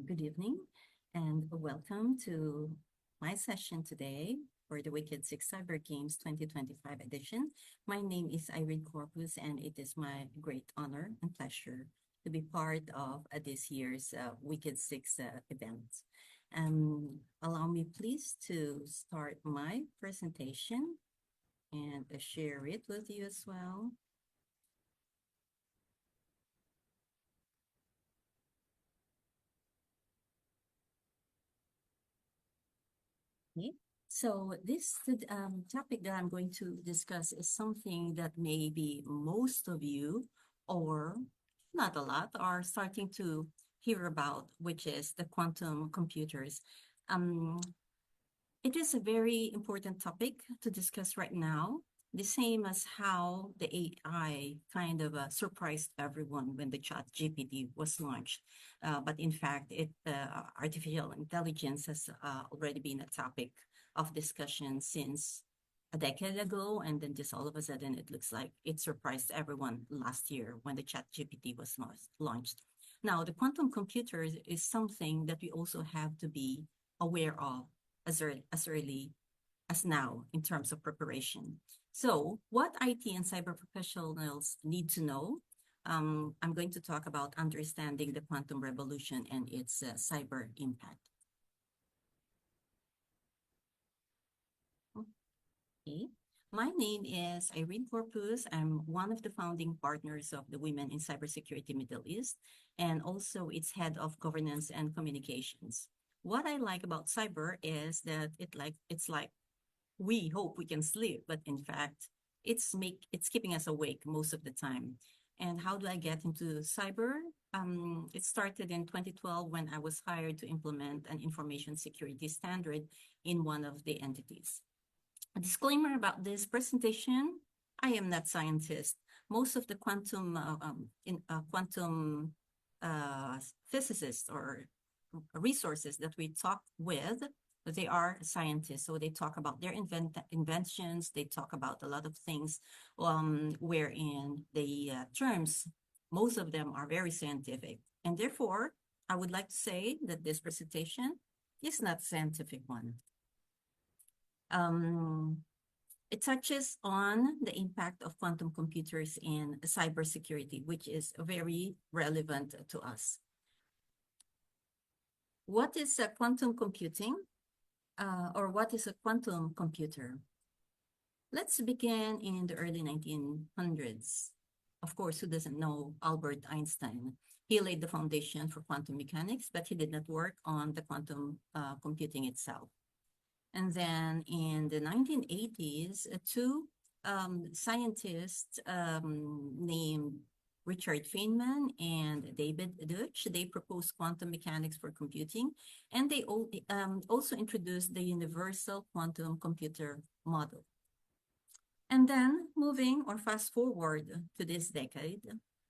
Good evening and welcome to my session today for the Wicked6 Cyber Games 2025 edition. My name is Irene Corpus and it is my great honor and pleasure to be part of this year's Wicked6 event. Allow me please to start my presentation and share it with you as well. Okay. So this topic that I'm going to discuss is something that maybe most of you, or not a lot, are starting to hear about, which is the quantum computers. Um, it is a very important topic to discuss right now, the same as how the AI kind of surprised everyone when the chat GPT was launched. But in fact, artificial intelligence has already been a topic of discussion since a decade ago. And then just all of a sudden, it looks like it surprised everyone last year when the chat GPT was launched. Now, the quantum computer is something that we also have to be aware of as early as now in terms of preparation. So what IT and cyber professionals need to know, I'm going to talk about understanding the quantum revolution and its cyber impact. Okay. My name is Irene Corpus. I'm one of the founding partners of the Women in Cybersecurity Middle East, and also its head of governance and communications. What I like about cyber is that it's like we hope we can sleep, but in fact, it's keeping us awake most of the time. And how do I get into cyber? It started in 2012 when I was hired to implement an information security standard in one of the entities. A disclaimer about this presentation: I am not scientist. Most of the quantum physicists or resources that we talk with, they are scientists. So they talk about their inventions. They talk about a lot of things wherein the terms, most of them are very scientific. And therefore, I would like to say that this presentation is not a scientific one. It touches on the impact of quantum computers in cybersecurity, which is very relevant to us. What is quantum computing, or what is a quantum computer? Let's begin in the early 1900s. Of course, who doesn't know Albert Einstein? He laid the foundation for quantum mechanics, but he did not work on the quantum computing itself. And then in the 1980s, two scientists named Richard Feynman and David Deutsch, they proposed quantum mechanics for computing, and they also introduced the universal quantum computer model. And then moving or fast forward to this decade,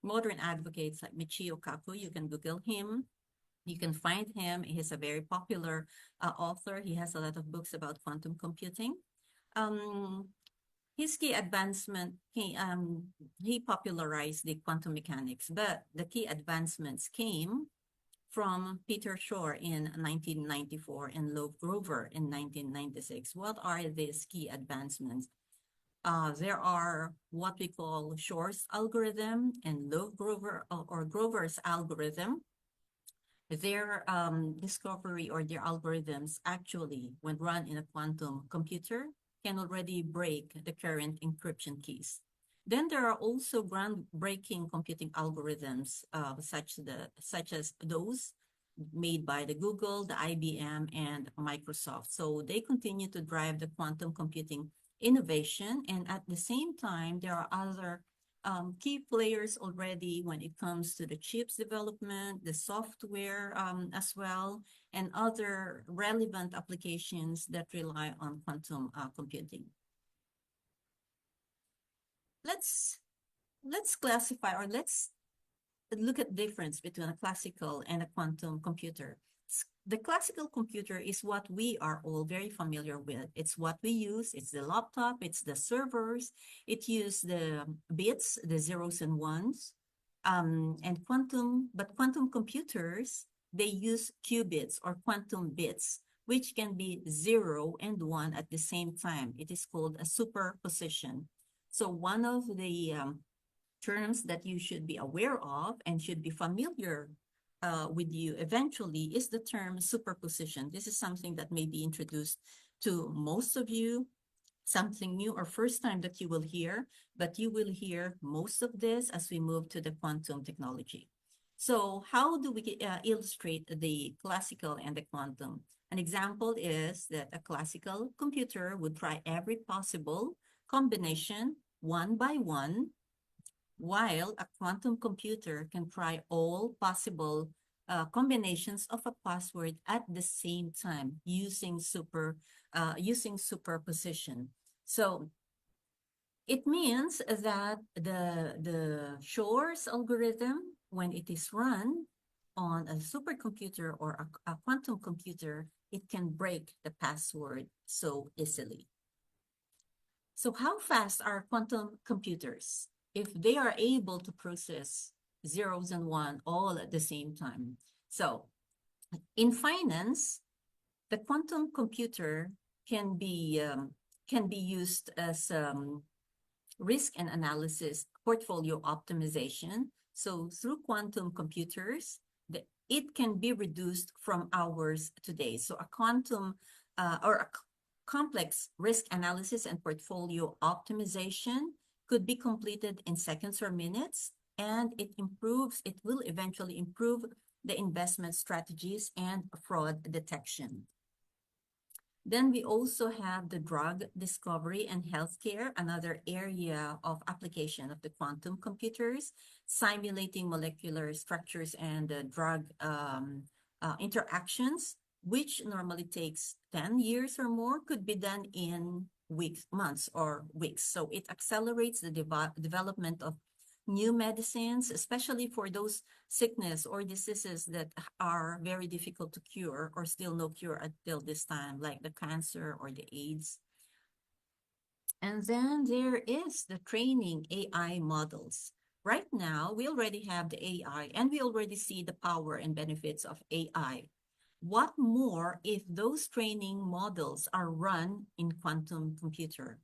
modern advocates like Michio Kaku, you can Google him, you can find him. He's a very popular author. He has a lot of books about quantum computing. His key advancement, he popularized the quantum mechanics, but the key advancements came from Peter Shor in 1994 and Love Grover in 1996. What are these key advancements? There are what we call Shor's algorithm and Love Grover or Grover's algorithm. Their discovery or their algorithms actually, when run in a quantum computer, can already break the current encryption keys. Then there are also groundbreaking computing algorithms such as those made by the Google, the IBM, and Microsoft. So they continue to drive the quantum computing innovation. And at the same time, there are other key players already when it comes to the chips development, the software as well, and other relevant applications that rely on quantum computing. Let's classify, or let's look at the difference between a classical and a quantum computer. The classical computer is what we are all very familiar with. It's what we use. It's the laptop. It's the servers. It uses the bits, the zeros and ones. But quantum computers they use qubits or quantum bits, which can be 0 and 1 at the same time. It is called a superposition. So one of the terms that you should be aware of and should be familiar with you eventually is the term superposition. This is something that may be introduced to most of you, something new or first time that you will hear, but you will hear most of this as we move to the quantum technology. So how do we illustrate the classical and the quantum? An example is that a classical computer would try every possible combination one by one, while a quantum computer can try all possible combinations of a password at the same time using superposition. So it means that the Shor's algorithm, when it is run on a supercomputer or a quantum computer, it can break the password so easily. So how fast are quantum computers if they are able to process zeros and one all at the same time? So in finance, the quantum computer can be used as risk and analysis, portfolio optimization. So through quantum computers, it can be reduced from hours to days. So a quantum or a complex risk analysis and portfolio optimization could be completed in seconds or minutes, and it will eventually improve the investment strategies and fraud detection. Then we also have the drug discovery and healthcare, another area of application of the quantum computers, simulating molecular structures and drug interactions, which normally takes 10 years or more, could be done in weeks, months, or weeks. So it accelerates the development of new medicines, especially for those sickness or diseases that are very difficult to cure or still no cure until this time, like the cancer or the AIDS. And then there is the training AI models. Right now, we already have the AI and we already see the power and benefits of AI. What more if those training models are run in quantum computer?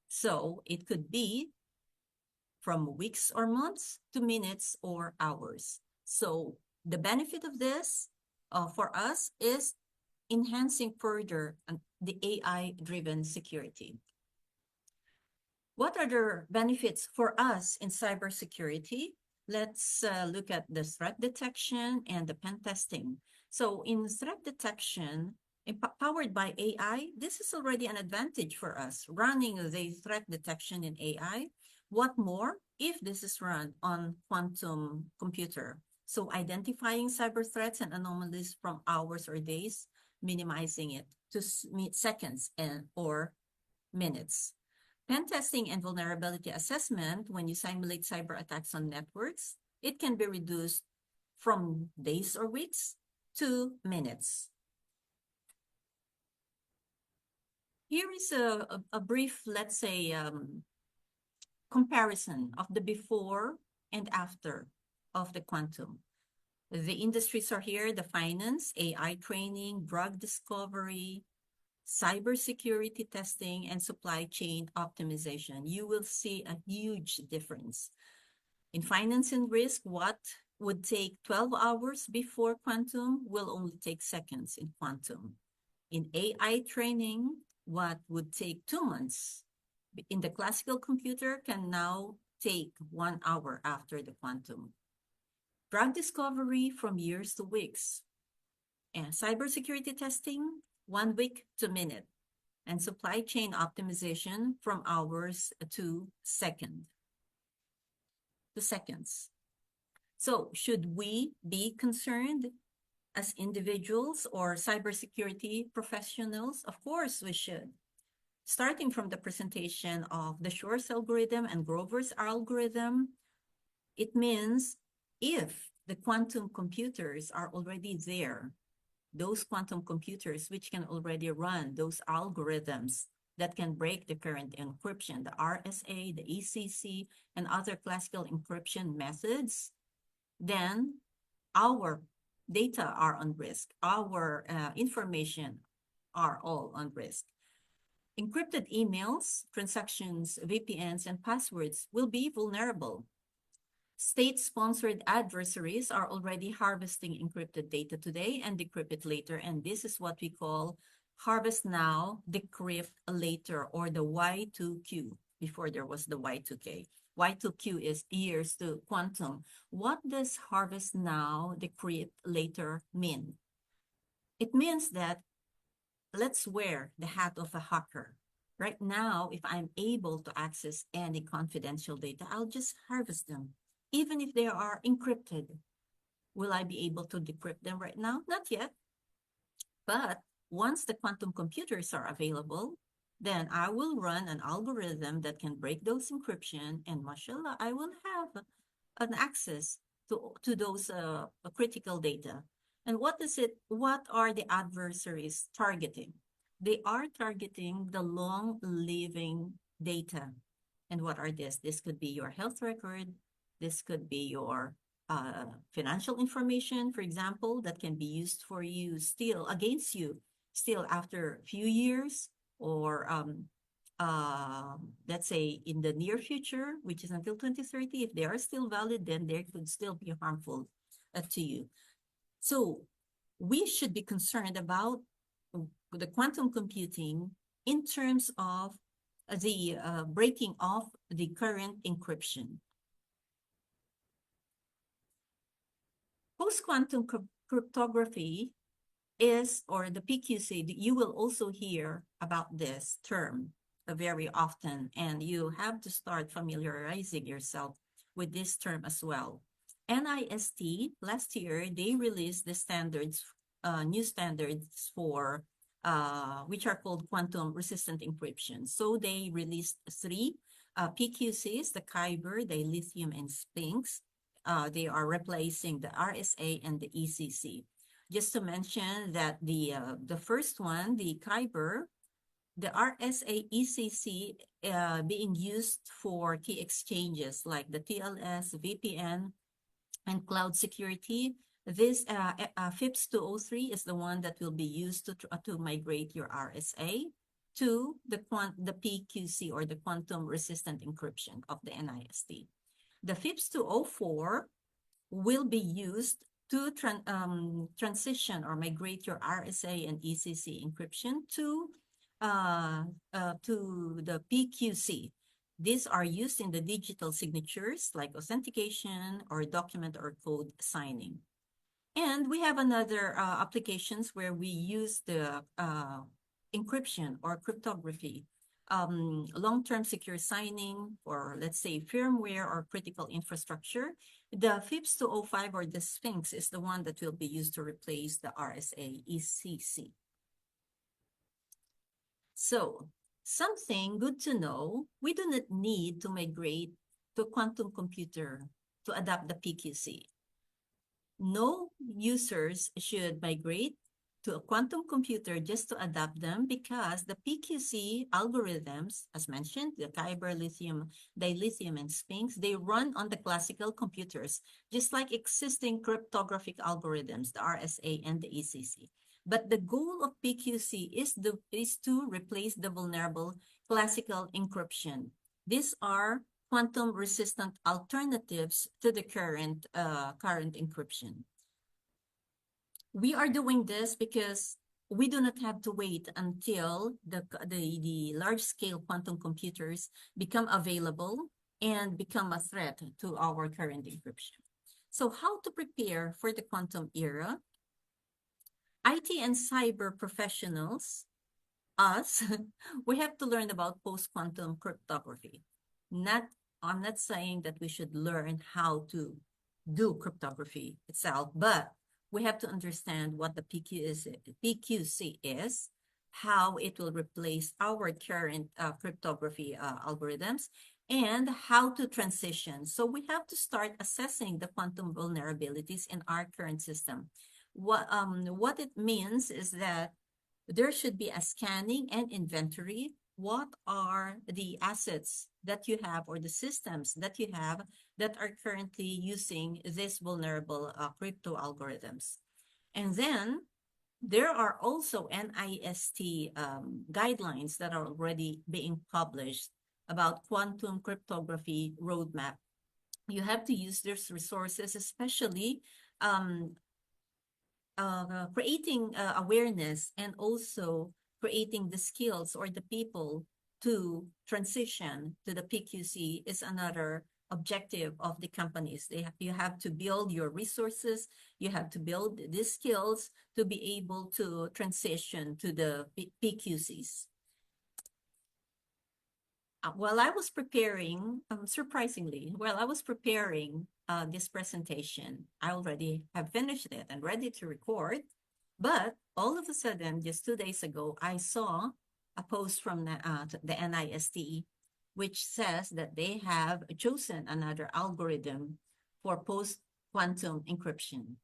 So it could be from weeks or months to minutes or hours. So the benefit of this for us is enhancing further the AI-driven security. What are the benefits for us in cybersecurity? Let's look at the threat detection and the pen testing. So in threat detection, powered by AI, this is already an advantage for us, running the threat detection in AI. What more if this is run on quantum computer? So identifying cyber threats and anomalies from hours or days, minimizing it to seconds or minutes. Pen testing and vulnerability assessment, when you simulate cyber attacks on networks, it can be reduced from days or weeks to minutes. Here is a brief, let's say, comparison of the before and after of the quantum. The industries are here, the finance, AI training, drug discovery, cybersecurity testing, and supply chain optimization. You will see a huge difference. In finance and risk, what would take 12 hours before quantum will only take seconds in quantum. In AI training, what would take 2 months in the classical computer can now take 1 hour after the quantum. Drug discovery from years to weeks. And cybersecurity testing, 1 week to minute. And supply chain optimization from hours to seconds. So should we be concerned as individuals or cybersecurity professionals? Of course we should. Starting from the presentation of the Shor's algorithm and Grover's algorithm, it means if the quantum computers are already there, those quantum computers which can already run those algorithms that can break the current encryption, the RSA, the ECC, and other classical encryption methods, then our data are on risk. Our information are all on risk. Encrypted emails, transactions, VPNs, and passwords will be vulnerable. State-sponsored adversaries are already harvesting encrypted data today and decrypt it later, and this is what we call harvest now, decrypt later, or the Y2Q, before there was the Y2K. Y2Q is years to quantum. What does harvest now, decrypt later mean? It means that let's wear the hat of a hacker. Right now, if I'm able to access any confidential data, I'll just harvest them. Even if they are encrypted, will I be able to decrypt them right now? Not yet. But once the quantum computers are available, then I will run an algorithm that can break those encryption, and mashallah, I will have an access to those critical data. And what are the adversaries targeting? They are targeting the long living data. And what are this? This could be your health record. This could be your financial information, for example, that can be used for you still against you, still after a few years, or let's say in the near future, which is until 2030, if they are still valid, then they could still be harmful to you. So we should be concerned about the quantum computing in terms of the breaking off the current encryption. Post-quantum cryptography is, or the PQC, you will also hear about this term very often, and you have to start familiarizing yourself with this term as well. NIST, last year, they released the standards, new standards for, which are called quantum resistant encryption. So they released three PQCs, the Kyber, the Lithium, and Sphinx. They are replacing the RSA and the ECC. Just to mention that the first one, the Kyber, the RSA ECC being used for key exchanges like the TLS, VPN, and cloud security. This FIPS 203 is the one that will be used to migrate your RSA to the PQC, or the quantum resistant encryption of the NIST. The FIPS 204 will be used to transition or migrate your RSA and ECC encryption to the PQC. These are used in the digital signatures like authentication or document or code signing. And we have another applications where we use the encryption or cryptography, long-term secure signing, or let's say firmware or critical infrastructure. The FIPS 205 or the Sphinx is the one that will be used to replace the RSA ECC. So something good to know, we do not need to migrate to a quantum computer to adopt the PQC. No users should migrate to a quantum computer just to adapt them, because the PQC algorithms, as mentioned, the Kyber, Lithium, Dilithium, and Sphinx, they run on the classical computers, just like existing cryptographic algorithms, the RSA and the ECC. But the goal of PQC is to replace the vulnerable classical encryption. These are quantum-resistant alternatives to the current encryption. We are doing this because we do not have to wait until the large-scale quantum computers become available and become a threat to our current encryption. So how to prepare for the quantum era? IT and cyber professionals, us, we have to learn about post-quantum cryptography. I'm not saying that we should learn how to do cryptography itself, but we have to understand what the PQC is, how it will replace our current cryptography algorithms, and how to transition. So we have to start assessing the quantum vulnerabilities in our current system. What it means is that there should be a scanning and inventory. What are the assets that you have, or the systems that you have, that are currently using these vulnerable crypto algorithms? And then there are also NIST guidelines that are already being published about quantum cryptography roadmap. You have to use these resources, especially um, creating awareness and also creating the skills or the people to transition to the PQC is another objective of the companies. You have to build your resources, you have to build the skills to be able to transition to the PQCs. While I was preparing, surprisingly, while I was preparing this presentation, I already have finished it and ready to record. But all of a sudden, just 2 days ago, I saw a post from the NIST, which says that they have chosen another algorithm for post-quantum encryption.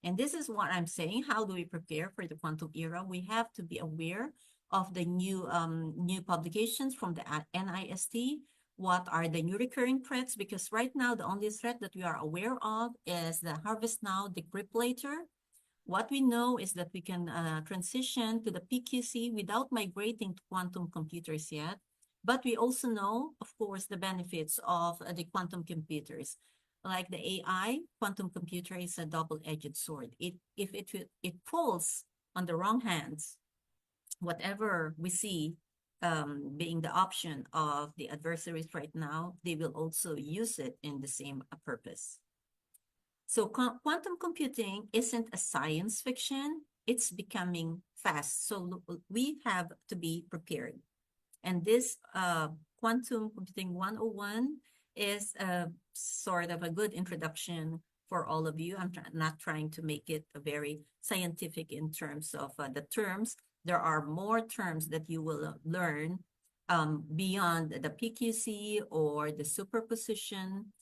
And this is what I'm saying. How do we prepare for the quantum era? We have to be aware of the new publications from the NIST. What are the new recurring threats? Because right now, the only threat that we are aware of is the harvest now, decrypt later. What we know is that we can transition to the PQC without migrating to quantum computers yet. But we also know, of course, the benefits of the quantum computers. Like the AI, quantum computer is a double-edged sword. If it falls on the wrong hands, whatever we see being the option of the adversaries right now, they will also use it in the same purpose. So quantum computing isn't a science fiction, it's becoming fast. So we have to be prepared. And this Quantum Computing 101 is a sort of a good introduction for all of you. I'm not trying to make it a very scientific in terms of the terms. There are more terms that you will learn beyond the PQC or the superposition,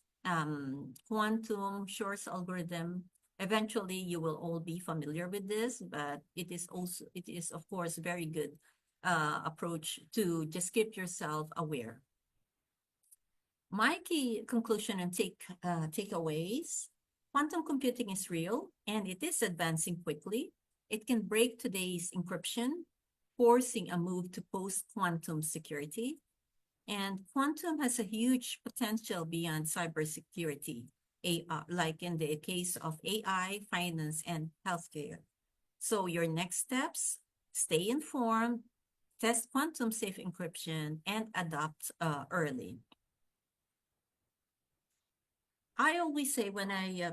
quantum Shor's algorithm. Eventually, you will all be familiar with this, but it is of course very good approach to just keep yourself aware. My key conclusion and takeaways: quantum computing is real and it is advancing quickly. It can break today's encryption, forcing a move to post-quantum security. And quantum has a huge potential beyond cybersecurity, like in the case of AI, finance, and healthcare. So your next steps: stay informed, test quantum safe encryption, and adopt early. I always say when I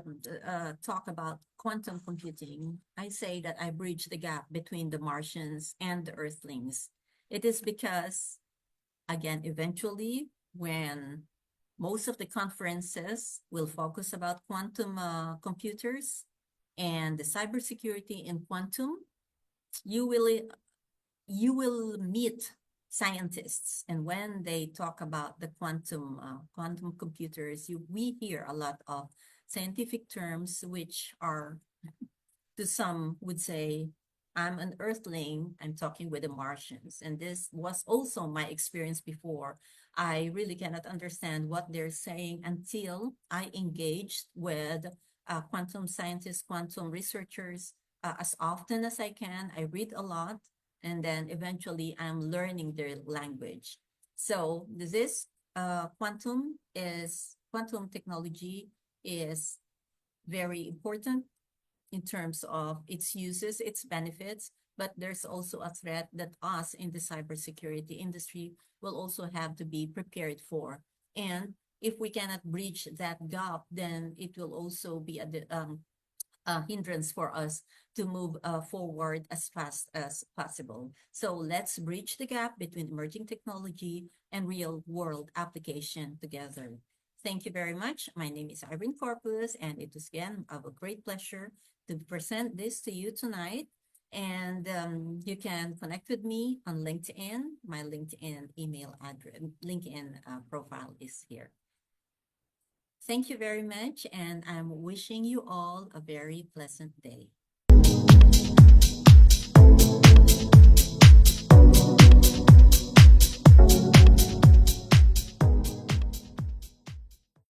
talk about quantum computing, I say that I bridge the gap between the Martians and the Earthlings. It is because, again, eventually, when most of the conferences will focus about quantum computers and the cybersecurity in quantum, you will you will meet scientists, and when they talk about the quantum computers, we hear a lot of scientific terms which are, to some would say, I'm an earthling, I'm talking with the Martians. And this was also my experience before. I really cannot understand what they're saying until I engaged with quantum scientists, quantum researchers as often as I can. I read a lot, and then eventually I'm learning their language. So this quantum technology is very important in terms of its uses, its benefits, but there's also a threat that us in the cybersecurity industry will also have to be prepared for. And if we cannot breach that gap, then it will also be a hindrance for us to move forward as fast as possible. So let's bridge the gap between emerging technology and real world application together. Thank you very much. My name is Irene Corpus, and it was again of a great pleasure to present this to you tonight. And you can connect with me on LinkedIn. My LinkedIn email address, LinkedIn profile is here. Thank you very much, and I'm wishing you all a very pleasant day.